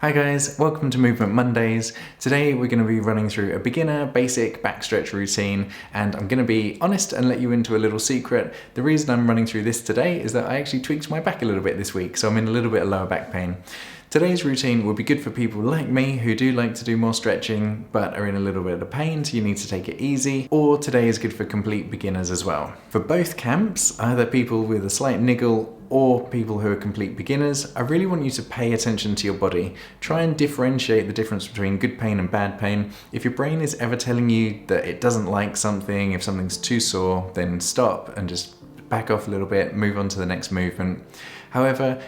Hi guys, welcome to Movement Mondays. Today we're going to be running through a beginner basic backstretch routine, and I'm going to be honest and let you into a little secret. The reason I'm running through this today is that I actually tweaked my back a little bit this week, so I'm in a little bit of lower back pain. Today's routine will be good for people like me who do like to do more stretching but are in a little bit of pain, so you need to take it easy, or today is good for complete beginners as well. For both camps, either people with a slight niggle or people who are complete beginners, I really want you to pay attention to your body. Try and differentiate the difference between good pain and bad pain. If your brain is ever telling you that it doesn't like something, if something's too sore, then stop and just back off a little bit, move on to the next movement. However,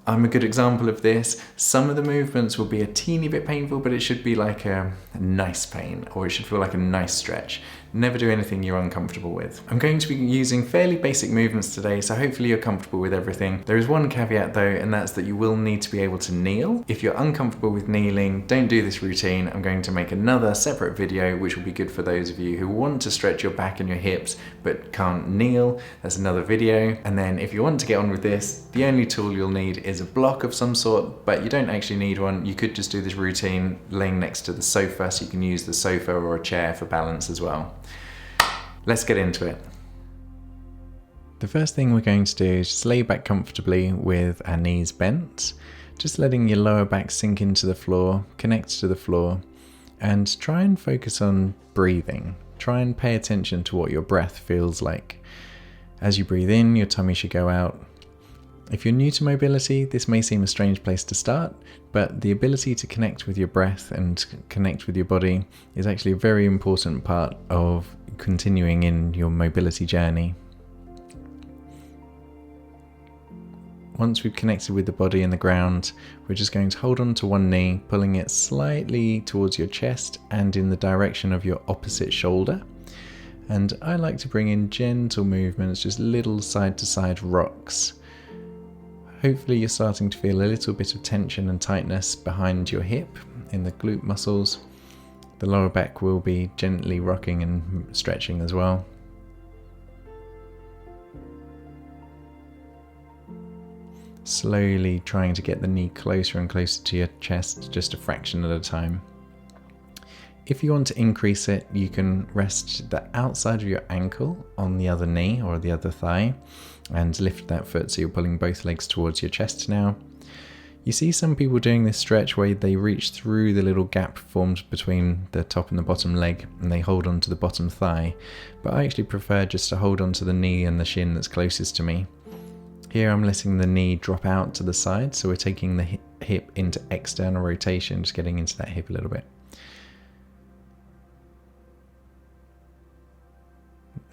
I'm a good example of this. Some of the movements will be a teeny bit painful, but it should be like a nice pain, or it should feel like a nice stretch. Never do anything you're uncomfortable with. I'm going to be using fairly basic movements today, so hopefully you're comfortable with everything. There is one caveat though, and that's that you will need to be able to kneel. If you're uncomfortable with kneeling, don't do this routine. I'm going to make another separate video, which will be good for those of you who want to stretch your back and your hips, but can't kneel. That's another video. And then if you want to get on with this, the only tool you'll need is a block of some sort, but you don't actually need one. You could just do this routine laying next to the sofa, so you can use the sofa or a chair for balance as well. Let's get into it. The first thing we're going to do is just lay back comfortably with our knees bent, just letting your lower back sink into the floor, connect to the floor, and try and focus on breathing. Try and pay attention to what your breath feels like. As you breathe in, your tummy should go out. If you're new to mobility, this may seem a strange place to start, but the ability to connect with your breath and connect with your body is actually a very important part of continuing in your mobility journey. Once we've connected with the body and the ground, we're just going to hold on to one knee, pulling it slightly towards your chest and in the direction of your opposite shoulder. And I like to bring in gentle movements, just little side to side rocks. Hopefully you're starting to feel a little bit of tension and tightness behind your hip in the glute muscles. The lower back will be gently rocking and stretching as well. Slowly trying to get the knee closer and closer to your chest, just a fraction at a time. If you want to increase it, you can rest the outside of your ankle on the other knee or the other thigh and lift that foot so you're pulling both legs towards your chest now. You see some people doing this stretch where they reach through the little gap formed between the top and the bottom leg and they hold on to the bottom thigh, but I actually prefer just to hold on to the knee and the shin that's closest to me. Here I'm letting the knee drop out to the side, so we're taking the hip into external rotation, just getting into that hip a little bit.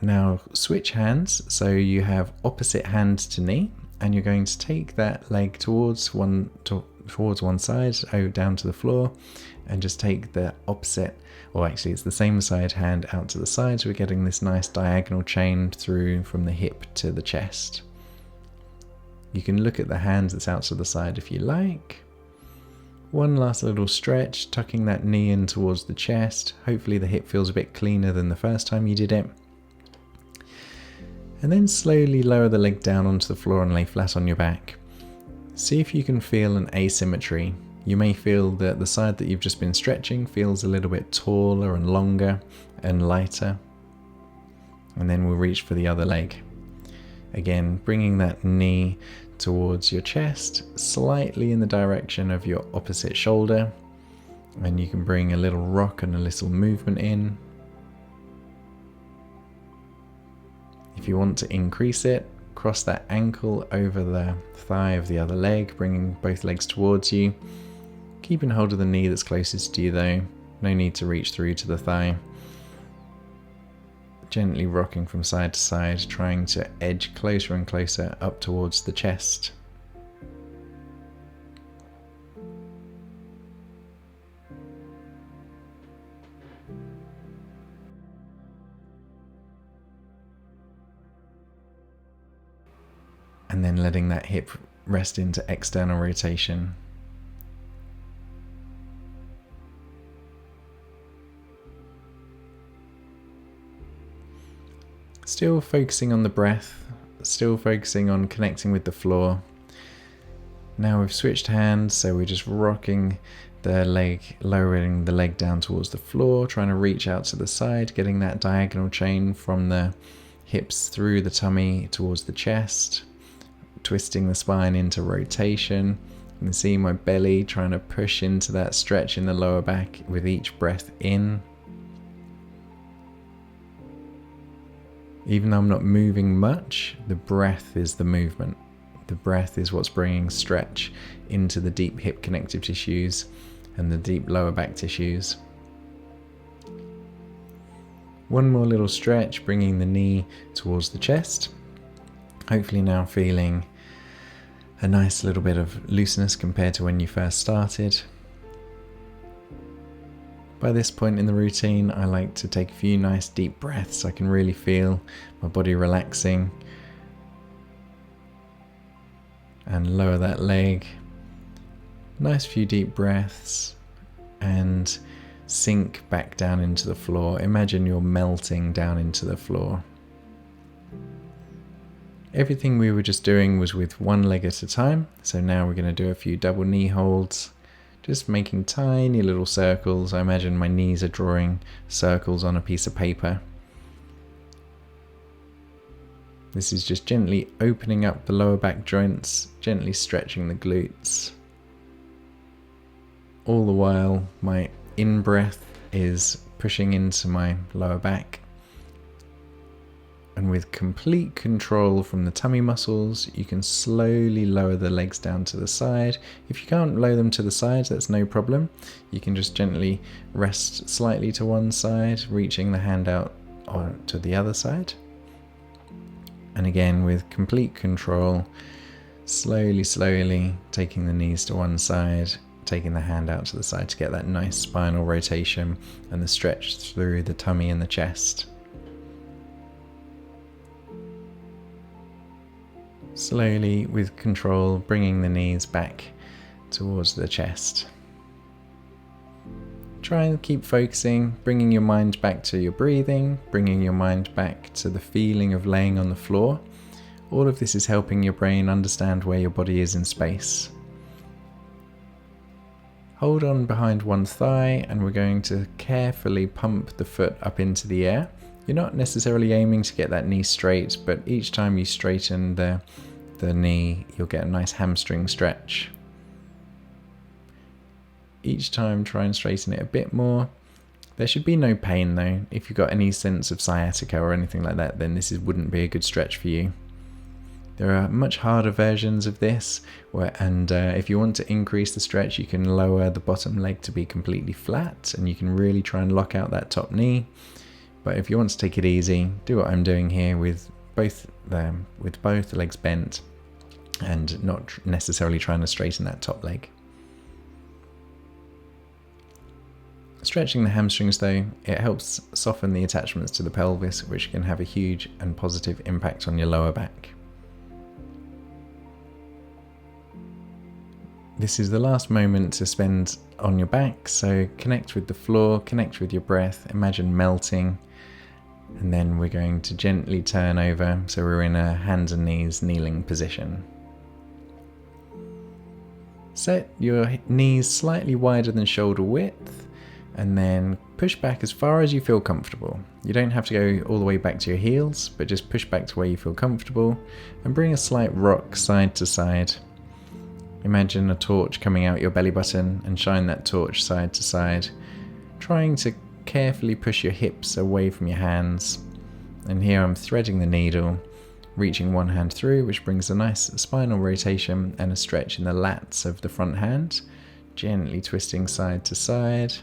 Now switch hands, so you have opposite hand to knee, and you're going to take that leg towards one side, down to the floor, and just take the opposite, or actually it's the same side hand out to the side, so we're getting this nice diagonal chain through from the hip to the chest. You can look at the hand that's out to the side if you like. One last little stretch, tucking that knee in towards the chest. Hopefully the hip feels a bit cleaner than the first time you did it. And then slowly lower the leg down onto the floor and lay flat on your back. See if you can feel an asymmetry. You may feel that the side that you've just been stretching feels a little bit taller and longer and lighter. And then we'll reach for the other leg. Again, bringing that knee towards your chest, slightly in the direction of your opposite shoulder. And you can bring a little rock and a little movement in. If you want to increase it, cross that ankle over the thigh of the other leg, bringing both legs towards you. Keeping hold of the knee that's closest to you though, no need to reach through to the thigh. Gently rocking from side to side, trying to edge closer and closer up towards the chest. And then letting that hip rest into external rotation. Still focusing on the breath, still focusing on connecting with the floor. Now we've switched hands, so we're just rocking the leg, lowering the leg down towards the floor, trying to reach out to the side, getting that diagonal chain from the hips through the tummy towards the chest, twisting the spine into rotation. You can see my belly trying to push into that stretch in the lower back with each breath in. Even though I'm not moving much, the breath is the movement. The breath is what's bringing stretch into the deep hip connective tissues and the deep lower back tissues. One more little stretch, bringing the knee towards the chest. Hopefully now feeling a nice little bit of looseness compared to when you first started. By this point in the routine, I like to take a few nice deep breaths. I can really feel my body relaxing. And lower that leg. Nice few deep breaths and sink back down into the floor. Imagine you're melting down into the floor. Everything we were just doing was with one leg at a time. So now we're going to do a few double knee holds, just making tiny little circles. I imagine my knees are drawing circles on a piece of paper. This is just gently opening up the lower back joints, gently stretching the glutes. All the while, my in-breath is pushing into my lower back. And with complete control from the tummy muscles, you can slowly lower the legs down to the side. If you can't lower them to the side, that's no problem. You can just gently rest slightly to one side, reaching the hand out to the other side. And again, with complete control, slowly taking the knees to one side, taking the hand out to the side to get that nice spinal rotation and the stretch through the tummy and the chest. Slowly, with control, bringing the knees back towards the chest. Try and keep focusing, bringing your mind back to your breathing, bringing your mind back to the feeling of laying on the floor. All of this is helping your brain understand where your body is in space. Hold on behind one thigh, and we're going to carefully pump the foot up into the air. You're not necessarily aiming to get that knee straight, but each time you straighten the knee, you'll get a nice hamstring stretch. Each time try and straighten it a bit more. There should be no pain though. If you've got any sense of sciatica or anything like that, then this wouldn't be a good stretch for you. There are much harder versions of this, if you want to increase the stretch, you can lower the bottom leg to be completely flat, and you can really try and lock out that top knee. But if you want to take it easy, do what I'm doing here with both legs bent, and not necessarily trying to straighten that top leg. Stretching the hamstrings though, it helps soften the attachments to the pelvis, which can have a huge and positive impact on your lower back. This is the last moment to spend on your back, so connect with the floor, connect with your breath, imagine melting, and then we're going to gently turn over, so we're in a hands and knees kneeling position. Set your knees slightly wider than shoulder width, and then push back as far as you feel comfortable. You don't have to go all the way back to your heels, but just push back to where you feel comfortable, and bring a slight rock side to side. Imagine a torch coming out your belly button and shine that torch side to side, trying to carefully push your hips away from your hands. And here I'm threading the needle, reaching one hand through, which brings a nice spinal rotation and a stretch in the lats of the front hand, gently twisting side to side.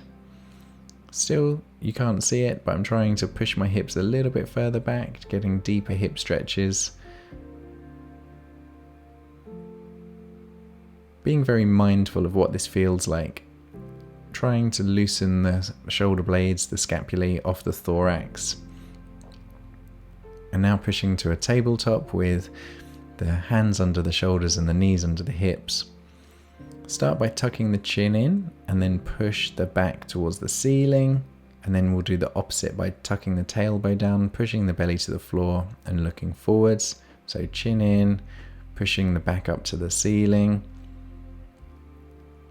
Still, you can't see it, but I'm trying to push my hips a little bit further back, getting deeper hip stretches. Being very mindful of what this feels like. Trying to loosen the shoulder blades, the scapulae off the thorax. And now pushing to a tabletop with the hands under the shoulders and the knees under the hips. Start by tucking the chin in and then push the back towards the ceiling. And then we'll do the opposite by tucking the tailbone down, pushing the belly to the floor and looking forwards. So chin in, pushing the back up to the ceiling.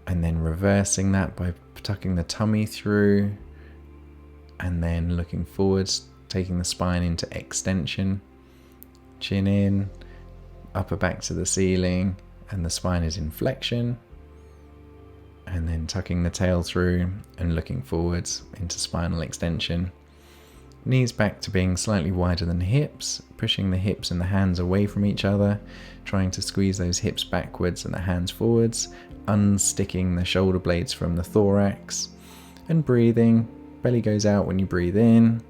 and then reversing that by tucking the tummy through, and then looking forwards, taking the spine into extension, chin in, upper back to the ceiling, and the spine is in flexion, and then tucking the tail through and looking forwards into spinal extension. Knees back to being slightly wider than the hips, pushing the hips and the hands away from each other, trying to squeeze those hips backwards and the hands forwards, unsticking the shoulder blades from the thorax, and breathing. Belly goes out when you breathe in.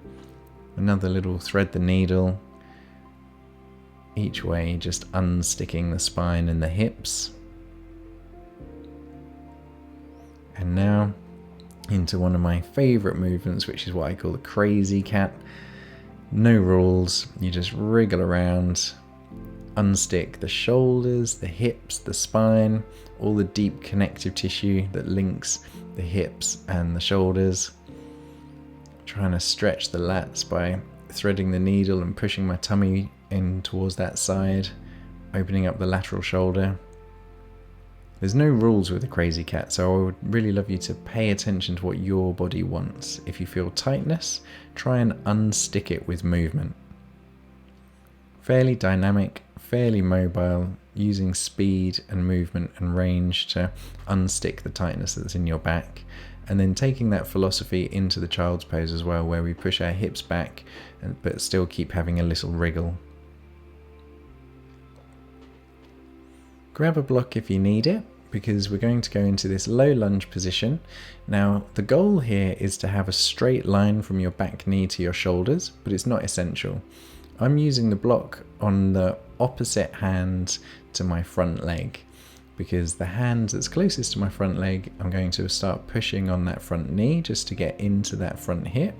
Another little thread the needle. Each way, just unsticking the spine and the hips. And now into one of my favorite movements, which is what I call the crazy cat. No rules, you just wriggle around, unstick the shoulders, the hips, the spine, all the deep connective tissue that links the hips and the shoulders. Trying to stretch the lats by threading the needle and pushing my tummy in towards that side, opening up the lateral shoulder. There's no rules with the crazy cat, so I would really love you to pay attention to what your body wants. If you feel tightness, try and unstick it with movement. Fairly dynamic, fairly mobile, using speed and movement and range to unstick the tightness that's in your back. And then taking that philosophy into the child's pose as well, where we push our hips back but still keep having a little wriggle. Grab a block if you need it, because we're going to go into this low lunge position. Now, the goal here is to have a straight line from your back knee to your shoulders, but it's not essential. I'm using the block on the opposite hand to my front leg, because the hand that's closest to my front leg, I'm going to start pushing on that front knee just to get into that front hip.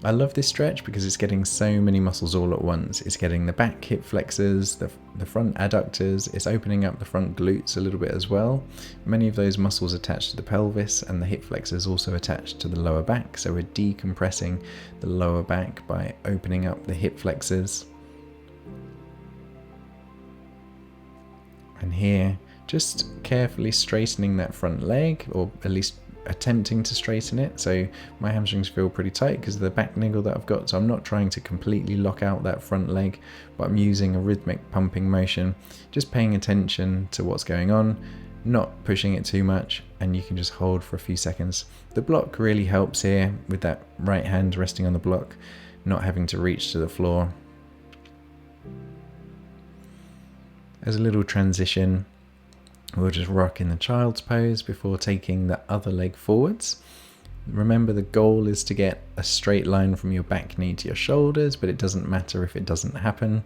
I love this stretch because it's getting so many muscles all at once. It's getting the back hip flexors, the front adductors, it's opening up the front glutes a little bit as well. Many of those muscles attached to the pelvis, and the hip flexors also attached to the lower back, so we're decompressing the lower back by opening up the hip flexors. And here, just carefully straightening that front leg, or at least attempting to straighten it. So my hamstrings feel pretty tight because of the back niggle that I've got, so I'm not trying to completely lock out that front leg, but I'm using a rhythmic pumping motion, just paying attention to what's going on, not pushing it too much, and you can just hold for a few seconds. The block really helps here with that right hand resting on the block, not having to reach to the floor. As a little transition, we'll just rock in the child's pose before taking the other leg forwards. Remember, the goal is to get a straight line from your back knee to your shoulders, but it doesn't matter if it doesn't happen.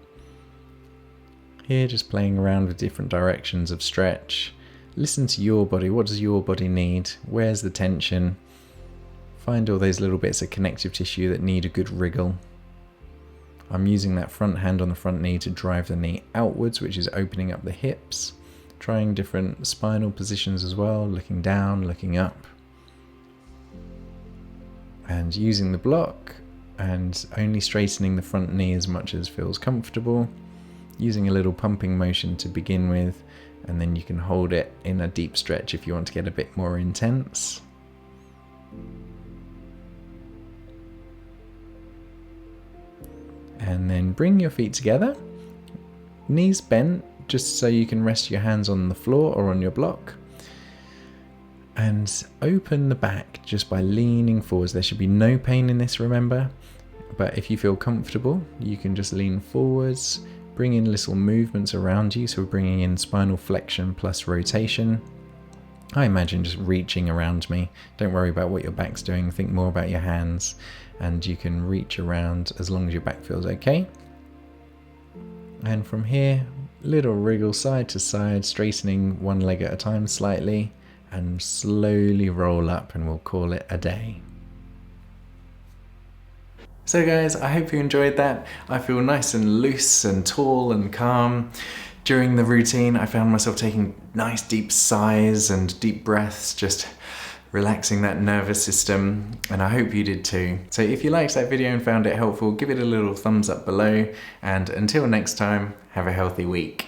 Here, just playing around with different directions of stretch. Listen to your body. What does your body need? Where's the tension? Find all those little bits of connective tissue that need a good wriggle. I'm using that front hand on the front knee to drive the knee outwards, which is opening up the hips. Trying different spinal positions as well, looking down, looking up. And using the block and only straightening the front knee as much as feels comfortable. Using a little pumping motion to begin with, and then you can hold it in a deep stretch if you want to get a bit more intense. And then bring your feet together, knees bent, just so you can rest your hands on the floor or on your block. And open the back just by leaning forwards. There should be no pain in this, remember. But if you feel comfortable, you can just lean forwards, bring in little movements around you. So we're bringing in spinal flexion plus rotation. I imagine just reaching around me. Don't worry about what your back's doing. Think more about your hands. And you can reach around as long as your back feels okay. And from here, little wriggle side to side, straightening one leg at a time slightly, and slowly roll up, and we'll call it a day. So guys, I hope you enjoyed that. I feel nice and loose and tall and calm. During the routine, I found myself taking nice deep sighs and deep breaths, just relaxing that nervous system, and I hope you did too. So if you liked that video and found it helpful, give it a little thumbs up below, and until next time, have a healthy week.